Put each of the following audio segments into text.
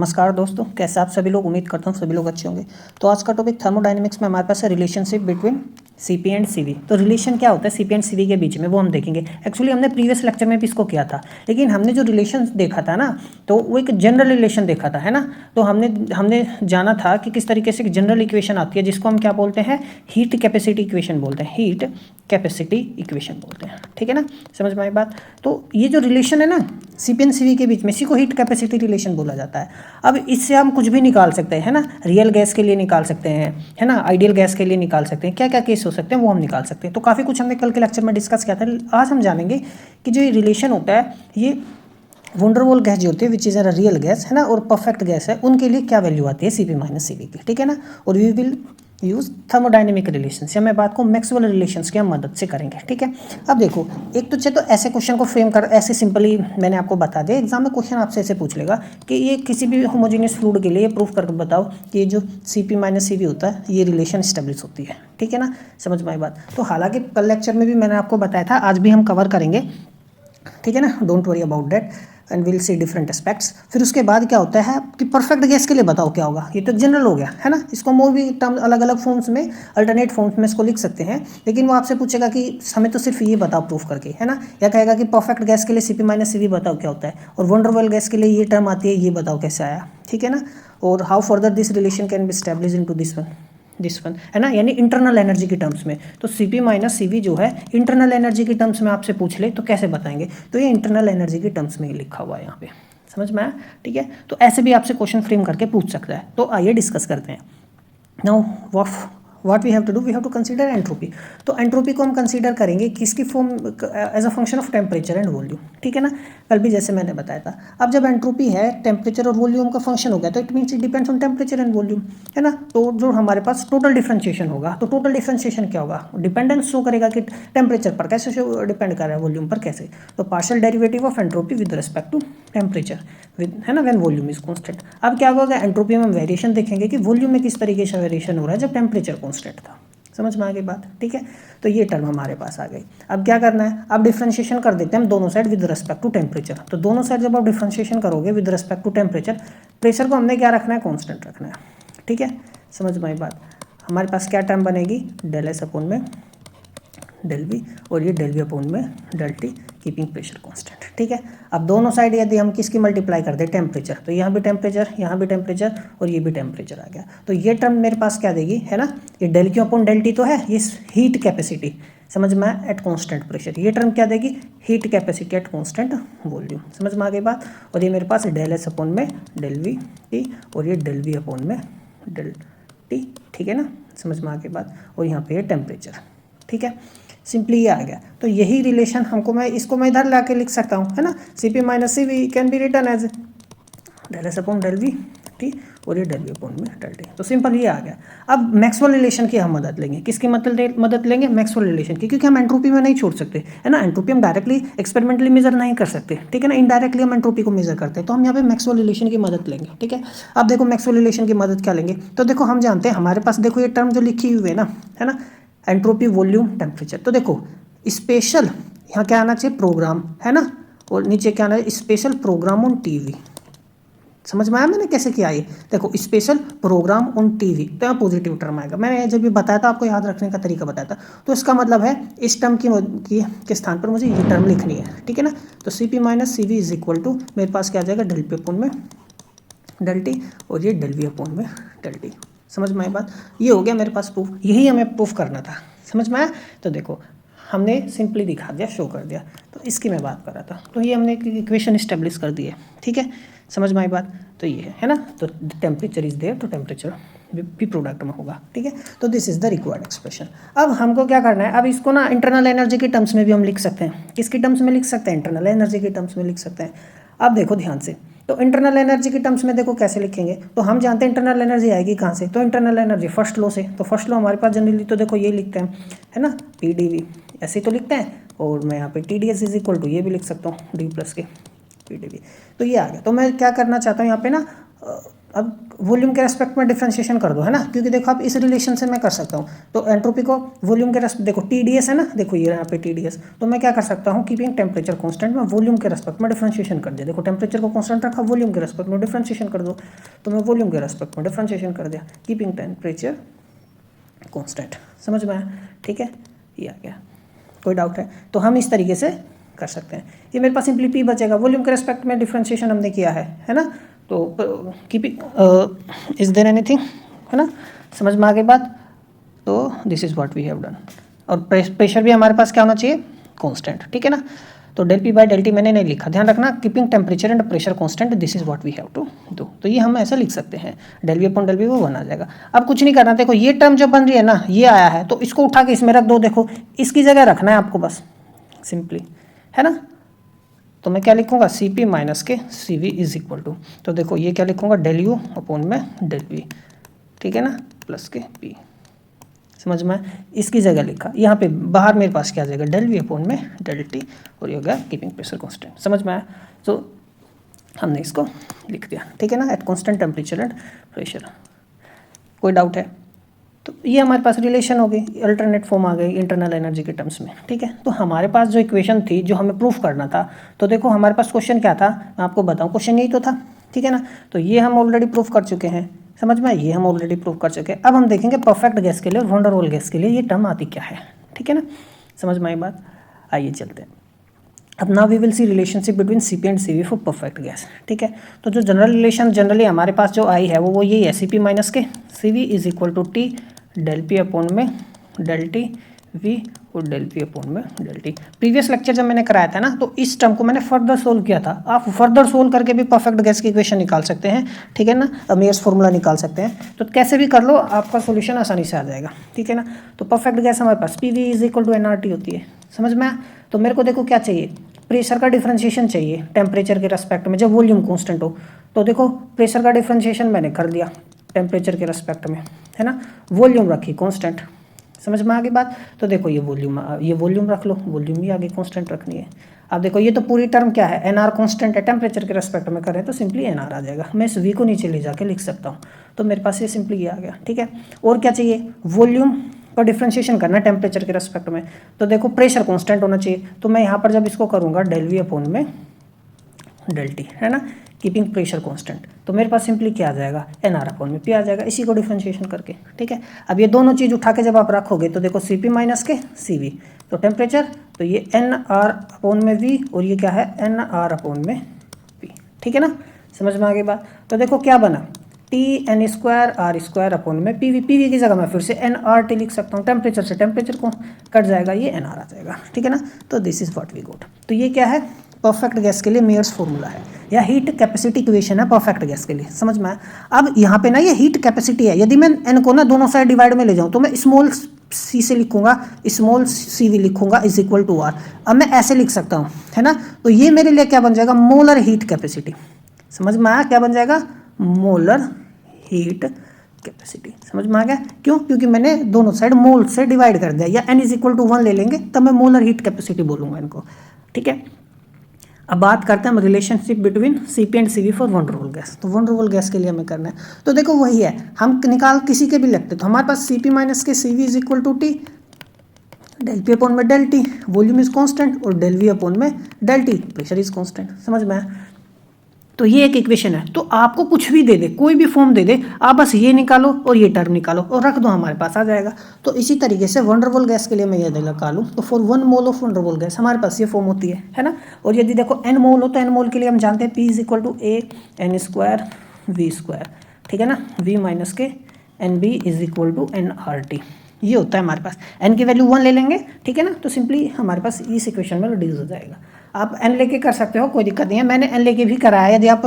नमस्कार दोस्तों, कैसे आप सभी लोग। उम्मीद करता हूँ सभी लोग अच्छे होंगे। तो आज का टॉपिक थर्मोडायनेमिक्स में हमारे पास है relationship between CP and CV. तो रिलेशन क्या होता है सीपी एंड सीवी के बीच में, वो हम देखेंगे। एक्चुअली हमने प्रीवियस लेक्चर में भी इसको किया था, लेकिन हमने जो रिलेशन देखा था ना, तो वो एक जनरल रिलेशन देखा था, है ना। तो हमने जाना था कि किस तरीके से एक जनरल इक्वेशन आती है जिसको हम क्या बोलते हैं, हीट कैपेसिटी इक्वेशन बोलते हैं, हीट कैपेसिटी इक्वेशन बोलते हैं। ठीक है ना, समझ में आई बात। तो ये जो रिलेशन है ना सीपी एंड सीवी के बीच में, इसी को हीट कैपेसिटी रिलेशन बोला जाता है। अब इससे हम कुछ भी निकाल सकते हैं, है ना। रियल गैस के लिए निकाल सकते हैं, है ना, आइडियल गैस के लिए निकाल सकते हैं, क्या क्या केस हो सकते हैं वो हम निकाल सकते हैं। तो काफ़ी कुछ हमने कल के लेक्चर में डिस्कस किया था। आज हम जानेंगे कि जो ये रिलेशन होता है, ये वंडरवॉल गैस जो होती है which is a real gas, है ना, और परफेक्ट गैस है, उनके लिए क्या वैल्यू आती है सीपी माइनस सीवी की। ठीक है ना। और we will use thermodynamic relations, या मैं बात को मैक्सवेल रिलेशंस की हम मदद से करेंगे। ठीक है। अब देखो, एक तो ऐसे क्वेश्चन को फ्रेम कर, ऐसे सिंपली मैंने आपको बता दिया। एग्जाम में क्वेश्चन आपसे ऐसे पूछ लेगा कि ये किसी भी होमोजेनियस फ्लूइड के लिए प्रूफ करके बताओ कि ये जो सीपी माइनस सीवी होता है ये रिलेशन स्टेब्लिश होती है। ठीक है ना, समझ में आई बात। तो हालांकि कल लेक्चर में भी मैंने आपको बताया था, आज भी हम कवर करेंगे। ठीक है ना, don't worry about that and will see different aspects. फिर उसके बाद क्या होता है कि परफेक्ट गैस के लिए बताओ क्या होगा। ये तो जनरल हो गया, है ना। इसको हम और भी टर्म अलग अलग फॉर्म्स में, अल्टरनेट फॉर्म्स में इसको लिख सकते हैं, लेकिन वो आपसे पूछेगा कि हमें तो सिर्फ ये बताओ प्रूफ करके, है ना। या कहेगा कि परफेक्ट गैस के लिए सीपी माइनस सीवी बताओ क्या होता है, और वंडरवॉल गैस के लिए ये टर्म आती है, ये बताओ कैसे आया। ठीक है ना। और how further this relation can be establish into this one, है ना, यानी इंटरनल एनर्जी की टर्म्स में। तो सीपी माइनस सीवी जो है इंटरनल एनर्जी की टर्म्स में आपसे पूछ ले तो कैसे बताएंगे। तो ये इंटरनल एनर्जी की टर्म्स में ही लिखा हुआ है यहाँ पे, समझ में आया। ठीक है, तो ऐसे भी आपसे क्वेश्चन फ्रेम करके पूछ सकता है। तो आइए डिस्कस करते हैं। Now what we have to do, we have to consider entropy. तो एंट्रोपी को हम कंसीडर करेंगे किसकी form, as a function of temperature and volume. ठीक है ना, कल भी जैसे मैंने बताया था। अब जब एंट्रोपी है टेम्परेचर और वॉल्यूम का फंक्शन हो गया, तो it means it depends on temperature and volume, है ना। तो जो हमारे पास टोटल डिफरेंशिएशन होगा, तो टोटल डिफरेंशिएशन क्या होगा, डिपेंडेंस शो करेगा कि टेम्परेचर पर कैसे डिपेंड कर रहा है, वॉल्यूम पर कैसे। तो partial derivative of entropy with respect to temperature, है ना, व्हेन वॉल्यूम इज कांस्टेंट। अब क्या होगा, एंट्रोपी में हम वेरिएशन देखेंगे कि वॉल्यूम में किस तरीके से वेरिएशन हो रहा है जब टेम्परेचर कांस्टेंट था। समझ में आ गई बात। ठीक है, तो ये टर्म हमारे पास आ गई। अब क्या करना है, अब डिफरेंशिएशन कर देते हैं हम दोनों side with respect to temperature. तो दोनों साइड जब आप डिफरेंशिएशन करोगे with respect to temperature, pressure को हमने क्या रखना है, कांस्टेंट रखना है। ठीक है, समझ में आई बात। हमारे पास क्या टर्म बनेगी, डेल एस अपॉन में डेल वी, और ये डेल वी अपॉन में del T, keeping pressure constant. ठीक है, अब दोनों साइड यदि हम किसकी मल्टीप्लाई कर दें, टेम्परेचर, तो यहाँ भी टेम्परेचर, यहाँ भी टेम्परेचर, और ये भी टेम्परेचर आ गया। तो ये टर्म मेरे पास क्या देगी, है ना, ये del Q upon del T तो है, ये हीट कैपेसिटी, समझ में आया, एट कांस्टेंट प्रेशर। ये टर्म क्या देगी, heat capacity at constant volume. समझ में आ गई बात। और ये मेरे पास डेल एस अपॉन में डेल वी टी, और ये डेल वी अपॉन में डेल टी। ठीक है ना, समझ में आ गई बात। और यहाँ पे ये टेम्परेचर। ठीक है, सिंपली ये आ गया। तो यही रिलेशन हमको, मैं इसको मैं इधर ला के लिख सकता हूँ, है ना। CP minus CV can be written as del S upon del V T, और ये डेल वी अपॉन में डेल टी। तो सिंपल ये आ गया। अब मैक्सवेल रिलेशन की हम मदद लेंगे, किसकी मदद लेंगे, मैक्सवेल रिलेशन की, क्योंकि हम एंट्रोपी में नहीं छोड़ सकते, है ना। एंट्रोपी हम डायरेक्टली एक्सपेरिमेंटली मेजर नहीं कर सकते, ठीक है ना, इनडायरेक्टली हम एंट्रोपी को मेजर करते हैं। तो हम यहाँ पे मैक्सवेल रिलेशन की मदद लेंगे। ठीक है, अब देखो मैक्सवेल रिलेशन की मदद क्या लेंगे, तो देखो हम जानते हैं हमारे पास, देखो ये टर्म जो लिखी हुई है ना, है ना, एंट्रोपी वॉल्यूम टेम्परेचर। तो देखो स्पेशल यहाँ क्या आना चाहिए, प्रोग्राम, है ना, और नीचे क्या आना है, स्पेशल प्रोग्राम ऑन टीवी। समझ में आया मैंने कैसे किया ये, देखो स्पेशल प्रोग्राम ऑन टीवी, तो यहाँ पॉजिटिव टर्म आएगा। मैंने जब भी बताया था आपको, याद रखने का तरीका बताया था। तो इसका मतलब है इस टर्म के स्थान पर मुझे ये टर्म लिखनी है। ठीक है ना, तो C P minus C V is equal to मेरे पास क्या आ जाएगा, डेल पी अपॉन में डेल टी, और ये डेल वी अपॉन में डेल टी। समझ में आई बात। ये हो गया मेरे पास प्रूफ, यही हमें प्रूफ करना था। समझ में आया। तो देखो हमने सिंपली दिखा दिया, शो कर दिया। तो इसकी मैं बात कर रहा था, तो ये हमने इक्वेशन इस्टेब्लिश कर दी है। ठीक है, समझ में आई बात। तो ये है ना, तो टेम्परेचर इज देयर, तो टेम्परेचर भी प्रोडक्ट में होगा। ठीक है, तो this is the required expression. अब हमको क्या करना है, अब इसको ना इंटरनल एनर्जी के टर्म्स में भी हम लिख सकते हैं। किसकी टर्म्स में लिख सकते हैं, इंटरनल एनर्जी के टर्म्स में लिख सकते हैं। अब देखो ध्यान से, तो इंटरनल एनर्जी के टर्म्स में देखो कैसे लिखेंगे, तो हम जानते हैं इंटरनल एनर्जी आएगी कहाँ से, तो इंटरनल एनर्जी फर्स्ट लॉ से। तो फर्स्ट लॉ हमारे पास जनरली तो देखो ये लिखते हैं, है ना, पी डी वी, ऐसे तो लिखते हैं। और मैं यहाँ पे T D S is equal to ये भी लिख सकता हूँ, डी प्लस के पी डी वी। तो ये आ गया। तो मैं क्या करना चाहता हूँ यहाँ पे ना, अब वॉल्यूम के रेस्पेक्ट में डिफरेंशिएशन कर दो, है ना, क्योंकि देखो आप इस रिलेशन से मैं कर सकता हूँ। तो एंट्रोपी को वॉल्यूम के रेस्पेक्ट, देखो TdS है ना, देखो ये यहाँ पे TdS, तो मैं क्या कर सकता हूँ, कीपिंग टेम्परेचर कांस्टेंट में वॉल्यूम के रेस्पेक्ट में डिफरेंशिएशन कर दिया। देखो टेम्परेचर को कांस्टेंट रखा, वॉल्यूम के रेस्पेक्ट में डिफरेंशिएशन कर दो, तो मैं वॉल्यूम के रेस्पेक्ट में डिफरेंशिएशन कर दिया, कीपिंग टेम्परेचर कांस्टेंट। समझ में आया? ठीक है, ये आ गया। कोई डाउट है तो हम इस तरीके से कर सकते हैं। ये मेरे पास सिंपली P बचेगा, वॉल्यूम के रेस्पेक्ट में डिफरेंशिएशन हमने किया है ना, तो कीपिंग इज देयर एनीथिंग, है ना, समझ में आ गई बात। तो this is what we have done. और प्रेशर भी हमारे पास क्या होना चाहिए, कांस्टेंट, ठीक है ना। तो del P by del T मैंने नहीं लिखा, ध्यान रखना, keeping temperature and pressure constant, this is what we have to do. तो ये हम ऐसा लिख सकते हैं, del V upon del V वो बन आ जाएगा। अब कुछ नहीं करना, देखो ये टर्म जो बन रही है ना, ये आया है तो इसको उठा के इसमें रख दो, देखो इसकी जगह रखना है आपको बस सिंपली, है ना। तो मैं क्या लिखूंगा, CP माइनस के CV इज इक्वल टू, तो देखो ये क्या लिखूंगा, del U अपॉन में del V, ठीक है ना, प्लस के P। समझ में, इसकी जगह लिखा, यहाँ पे बाहर मेरे पास क्या आ जाएगा, del V अपॉन में del T, और ये हो गया कीपिंग प्रेशर कांस्टेंट। समझ में आया? तो हमने इसको लिख दिया, ठीक है ना, at constant temperature and pressure. कोई डाउट है? तो ये हमारे पास रिलेशन हो गई, अल्टरनेट फॉर्म आ गई इंटरनल एनर्जी के टर्म्स में, ठीक है। तो हमारे पास जो इक्वेशन थी जो हमें प्रूफ करना था, तो देखो हमारे पास क्वेश्चन क्या था, मैं आपको बताऊं, क्वेश्चन यही तो था, ठीक है ना। तो ये हम ऑलरेडी प्रूफ कर चुके हैं, समझ में, ये हम ऑलरेडी प्रूफ कर चुके हैं। अब हम देखेंगे परफेक्ट गैस के लिए और वंडर वॉल गैस के लिए ये टर्म आती क्या है, ठीक है ना, समझ में आई बात। आइए चलते हैं। अब now we will see relationship between CP and CV for perfect gas, ठीक है। तो जो जनरल रिलेशन जनरली हमारे पास जो आई है वो यही है, CP माइनस के CV is equal to T del P upon में del T V और del P अपॉन में del T। प्रीवियस लेक्चर जब मैंने कराया था ना, तो इस टर्म को मैंने फर्दर सोल्व किया था। आप फर्दर सोल्व करके भी परफेक्ट गैस की इक्वेशन निकाल सकते हैं, ठीक है ना, मेयर्स फॉर्मूला निकाल सकते हैं। तो कैसे भी कर लो, आपका सोल्यूशन आसानी से आ जाएगा, ठीक है ना। तो परफेक्ट गैस हमारे पास PV is equal to nRT होती है, समझ में आया। तो मेरे को देखो क्या चाहिए, प्रेशर का डिफरेंशिएशन चाहिए टेम्परेचर के रेस्पेक्ट में जब वॉल्यूम कांस्टेंट हो। तो देखो प्रेशर का डिफरेंशिएशन मैंने कर दिया टेम्परेचर के रेस्पेक्ट में, है ना, वॉल्यूम रखी कांस्टेंट। समझ में आ गई बात। तो देखो ये वॉल्यूम रख लो, वॉल्यूम भी आगे कांस्टेंट रखनी है। अब देखो ये तो पूरी टर्म क्या है, NR कांस्टेंट है, टेम्परेचर के रेस्पेक्ट में करें तो सिंपली NR आ जाएगा। मैं इस V को नीचे ले जाके लिख सकता हूँ, तो मेरे पास ये सिंपली ये आ गया, ठीक है। और क्या चाहिए, वॉल्यूम का डिफरेंशिएशन करना है टेम्परेचर के रेस्पेक्ट में। तो देखो प्रेशर कांस्टेंट होना चाहिए, तो मैं यहाँ पर जब इसको करूँगा del V अपॉन में del T, है ना, कीपिंग प्रेशर कांस्टेंट, तो मेरे पास सिंपली क्या आ जाएगा, NR अपॉन में P आ जाएगा, इसी को डिफरेंशिएशन करके, ठीक है। अब ये दोनों चीज़ उठा के जब आप रखोगे तो देखो CP माइनस के CV, तो टेम्परेचर, तो ये NR अपॉन में V और ये क्या है NR अपॉन में P, ठीक है ना, समझ में आ गई बात। तो देखो क्या बना, TN square R square upon में PV की जगह मैं फिर से NRT लिख सकता हूँ, टेम्परेचर से टेम्परेचर को कट जाएगा, ये NR आ जाएगा, ठीक है ना। तो this is what we got. तो ये क्या है, परफेक्ट गैस के लिए मेयर्स फॉर्मूला है, या हीट कैपेसिटी इक्वेशन है परफेक्ट गैस के लिए, समझ में आया। अब यहाँ पे ना ये हीट कैपेसिटी है, यदि मैं n को ना दोनों साइड डिवाइड में ले जाऊँ तो मैं स्मॉल c से लिखूंगा, स्मॉल CV लिखूंगा इज इक्वल टू R। अब मैं ऐसे लिख सकता हूँ, है ना। तो ये मेरे लिए क्या बन जाएगा, मोलर हीट कैपेसिटी। समझ में आया, क्या बन जाएगा, मोलर हीट कैपेसिटी। समझ में आ गया, क्यों, क्योंकि मैंने दोनों साइड मोल से डिवाइड कर दिया, या n इज इक्वल टू 1 ले लेंगे तब मैं मोलर हीट कैपेसिटी बोलूंगा इनको, ठीक है। अब बात करते हैं हम relationship between CP and CV for Van der Waals gas. तो वंडरवॉल गैस के लिए हमें करना है, तो देखो वही है, हम निकाल किसी के भी लगते, तो हमारे पास CP माइनस के CV is equal to T del P upon में del T, volume is constant, और del V अपॉन में del T, pressure is constant. समझ में आया। तो ये एक इक्वेशन है, तो आपको कुछ भी दे दे, कोई भी फॉर्म दे दे, आप बस ये निकालो और ये टर्म निकालो और रख दो, हमारे पास आ जाएगा। तो इसी तरीके से वंडरवॉल गैस के लिए मैं ये निकालूँ तो for 1 mole of van der Waals gas हमारे पास ये फॉर्म होती है ना। और यदि देखो n मोल हो तो n मोल के लिए हम जानते हैं P is equal to A n square V square, ठीक है ना, V माइनस के NB is equal to NRT, ये होता है हमारे पास। n की वैल्यू 1 ले लेंगे, ठीक है ना, तो सिंपली हमारे पास इस इक्वेशन में रिड्यूस हो जाएगा। आप n लेके कर सकते हो, कोई दिक्कत नहीं है, मैंने n लेके भी कराया। यदि आप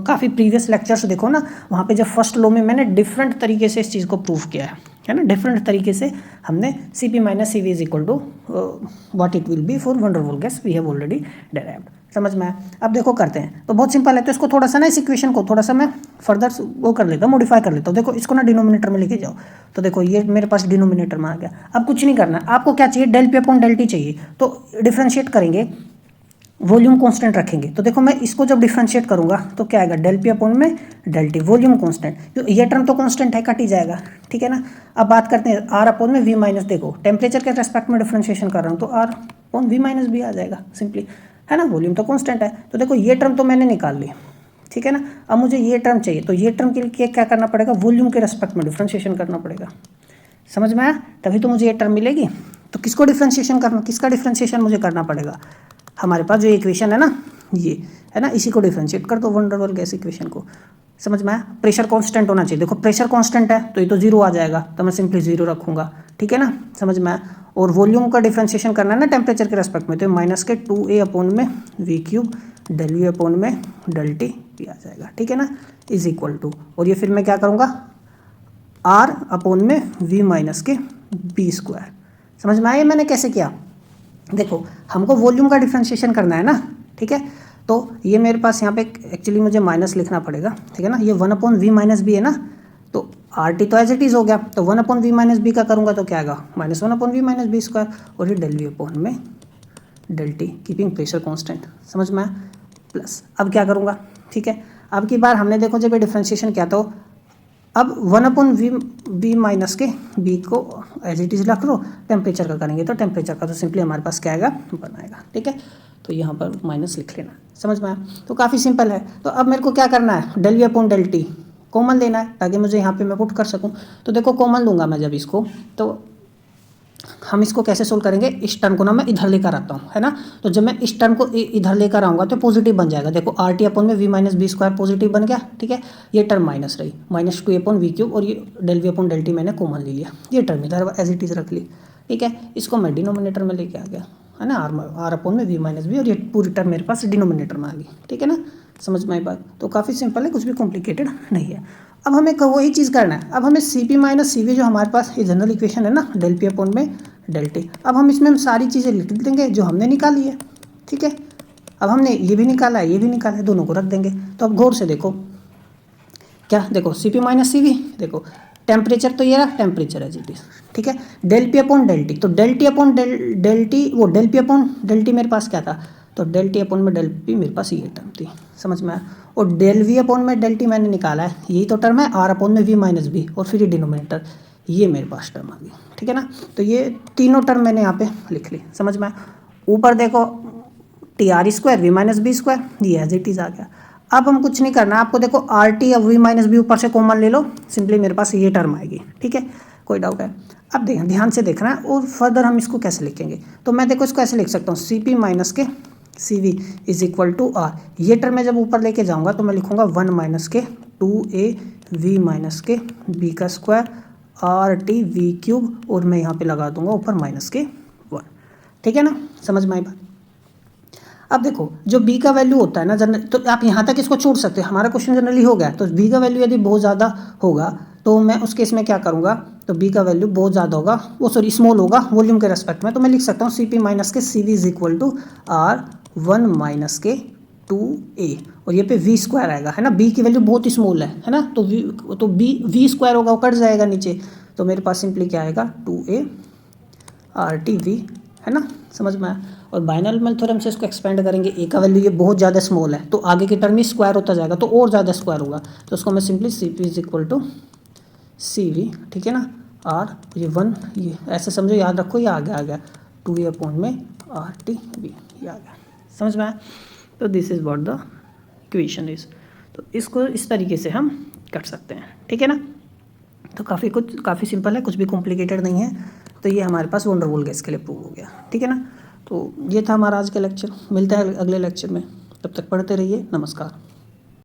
काफ़ी प्रीवियस लेक्चर्स देखो ना, वहाँ पे जब फर्स्ट लॉ में मैंने डिफरेंट तरीके से इस चीज़ को प्रूव किया है ना, डिफरेंट तरीके से हमने CP minus CV is equal to what it will be for Van der Waals gas we have already derived. समझ में आया। अब देखो करते हैं, तो बहुत सिंपल है। तो इसको थोड़ा सा ना, इस इक्वेशन को थोड़ा सा मैं फर्दर वो कर लेता हूँ, मॉडिफाई कर लेता हूँ। देखो इसको ना डिनोमिनेटर में लेके जाओ, तो देखो ये मेरे पास डिनोमिनेटर में आ गया। अब कुछ नहीं करना, आपको क्या चाहिए, del P upon del T चाहिए। तो डिफ्रेंशिएट करेंगे वॉल्यूम कांस्टेंट रखेंगे। तो देखो मैं इसको जब डिफरेंशिएट करूंगा तो क्या आएगा, डेल पी अपॉन में डेल टी, वॉल्यूम कांस्टेंट, तो ये टर्म तो कांस्टेंट है, कट ही जाएगा, ठीक है ना। अब बात करते हैं आर अपॉन में वी माइनस, देखो टेम्परेचर के रेस्पेक्ट में डिफरेंशिएशन कर रहा हूँ तो R upon V minus B आ जाएगा सिंपली, है ना, वॉल्यूम तो कांस्टेंट है। तो देखो ये टर्म तो मैंने निकाल ली, ठीक है ना। अब मुझे ये टर्म चाहिए, तो ये टर्म के लिए क्या करना पड़ेगा, वॉल्यूम के रेस्पेक्ट में डिफरेंशिएशन करना पड़ेगा, समझ में आया, तभी तो मुझे ये टर्म मिलेगी। तो किसको डिफरेंशिएशन करना, किसका डिफरेंशिएशन मुझे करना पड़ेगा, हमारे पास जो इक्वेशन है ना, ये है ना, इसी को डिफरेंशिएट कर दो, वन डर वाल गैस इक्वेशन को, समझ में आया। प्रेशर कांस्टेंट होना चाहिए, देखो प्रेशर कांस्टेंट है तो ये तो जीरो आ जाएगा, तो मैं सिंपली जीरो रखूंगा, ठीक है ना, समझ में आया। और वॉल्यूम का डिफरेंशिएशन करना है ना टेम्परेचर के रेस्पेक्ट में, तो माइनस के 2a अपॉन में V cube del V upon में डेल टी आ जाएगा, ठीक है ना, इज इक्वल टू, और ये फिर मैं क्या करूँगा, आर अपॉन में वी माइनस के बी स्क्वायर। समझ में आया मैंने कैसे किया, देखो हमको वॉल्यूम का डिफरेंशिएशन करना है ना, ठीक है। तो ये मेरे पास यहाँ पे एक्चुअली मुझे माइनस लिखना पड़ेगा, ठीक है ना, ये one upon V minus B है ना, तो आर टी तो एज इट इज़ हो गया, तो one upon V minus B का करूँगा तो क्या आएगा, minus one upon V minus B square, और ये डेल वी अपॉन में del T keeping pressure constant, समझ में आया, प्लस अब क्या करूँगा, ठीक है। अब की बार हमने देखो जब ये डिफरेंशिएशन किया तो अब one upon V B minus के बी को एज इट इज़ रख लो, टेम्परेचर का करेंगे तो टेम्परेचर का तो सिंपली हमारे पास क्या आएगा, बनाएगा, ठीक है। तो यहाँ पर माइनस लिख लेना, समझ में आया, तो काफ़ी सिंपल है। तो अब मेरे को क्या करना है, del V upon del T common लेना है ताकि मुझे यहाँ पे मैं पुट कर सकूँ। तो देखो कॉमन लूँगा मैं जब इसको, तो हम इसको कैसे सोल्व करेंगे, इस टर्म को ना मैं इधर लेकर आता हूँ, है ना। तो जब मैं इस टर्म को इधर लेकर आऊँगा तो पॉजिटिव बन जाएगा, देखो आर टी अपॉन में V minus B square positive बन गया, ठीक है। ये टर्म माइनस रही, माइनस 2 अपॉन वी क्यूब, और ये del V upon del T मैंने कॉमन ले लिया, ये टर्म इधर एज इट इज़ रख ली, ठीक है। इसको मैं डिनोमिनेटर में लेके आ गया, है ना, आर अपॉन में वी माइनस बी, और ये पूरी टर्म मेरे पास डिनोमिनेटर में आ गई, ठीक है ना, समझ में आई बात। तो काफ़ी सिंपल है, कुछ भी कॉम्प्लिकेटेड नहीं है। अब हमें वही चीज़ करना है, अब हमें C P minus C V जो हमारे पास ये जनरल इक्वेशन है ना, डेल पी अपॉन में डेल टी, अब हम इसमें सारी चीज़ें लिख देंगे जो हमने निकाली है, ठीक है। अब हमने ये भी निकाला है, ये भी निकाला है, दोनों को रख देंगे। तो अब गौर से देखो क्या, देखो C P minus C V, देखो टेम्परेचर तो ये रहा, टेम्परेचर है जी टी, ठीक है। Del P upon del T, तो del T upon del T, वो del P upon del T मेरे पास क्या था, तो डेल टी अपॉन में डेल पी मेरे पास ये टर्म थी, समझ में आया। और डेल वी अपॉन में डेल टी मैंने निकाला है, यही तो टर्म है, आर अपॉन में वी माइनस बी, और फिर ये डिनोमिनेटर, ये मेरे पास टर्म आ गई, ठीक है ना। तो ये तीनों टर्म मैंने यहाँ पे लिख ली, समझ में आया। ऊपर देखो T R square V minus B square, ये एज इट इज़ आ गया। अब हम कुछ नहीं करना आपको, देखो आर टी या वी माइनस बी ऊपर से कॉमन ले लो, सिंपली मेरे पास ये टर्म आएगी, ठीक है, कोई डाउट है। अब ध्यान से देखना है, और फर्दर हम इसको कैसे लिखेंगे, तो मैं देखो इसको ऐसे लिख सकता हूँ, सी पी माइनस के C V is equal to R, ये टर्म मैं जब ऊपर लेके जाऊँगा तो मैं लिखूँगा 1 माइनस के 2a वी माइनस के बी का square R T V cube, और मैं यहाँ पे लगा दूंगा ऊपर माइनस के 1, ठीक है ना, समझ में आई बात। अब देखो जो b का वैल्यू होता है ना जनरल, तो आप यहाँ तक इसको छोड़ सकते हो, हमारा क्वेश्चन जनरली हो गया। तो b का वैल्यू यदि बहुत ज़्यादा होगा तो मैं उस केस में क्या करूँगा, तो b का वैल्यू बहुत ज़्यादा होगा, वो सॉरी स्मॉल होगा वॉल्यूम के रेस्पेक्ट में, तो मैं लिख सकता हूँ सी पी माइनस के C V is equal to R 1 minus के 2a, और ये पे v स्क्वायर आएगा, है ना, b की वैल्यू बहुत स्मॉल है ना, तो v स्क्वायर होगा, वो कट जाएगा नीचे, तो मेरे पास सिंपली क्या आएगा 2a आर टी वी, है ना, समझ में आया। और बाइनॉमियल थ्योरम से इसको एक्सपेंड करेंगे, ए का वैल्यू ये बहुत ज़्यादा स्मॉल है, तो आगे की टर्म ही स्क्वायर होता जाएगा, तो और ज़्यादा स्क्वायर होगा, तो उसको मैं simply C P is equal to C V, ठीक है ना, आर ये 1, ये ऐसे समझो, याद रखो, ये आ गया 2a अपॉन में आर टी वी, ये आ गया, समझ में आया। तो this is what the equation is, तो इसको इस तरीके से हम कर सकते हैं, ठीक है ना। तो काफ़ी सिंपल है, कुछ भी कॉम्प्लिकेटेड नहीं है। तो ये हमारे पास वंडर वॉल गैस के लिए प्रूव हो गया, ठीक है ना। तो ये था हमारा आज का लेक्चर, मिलता है अगले लेक्चर में, तब तक पढ़ते रहिए, नमस्कार।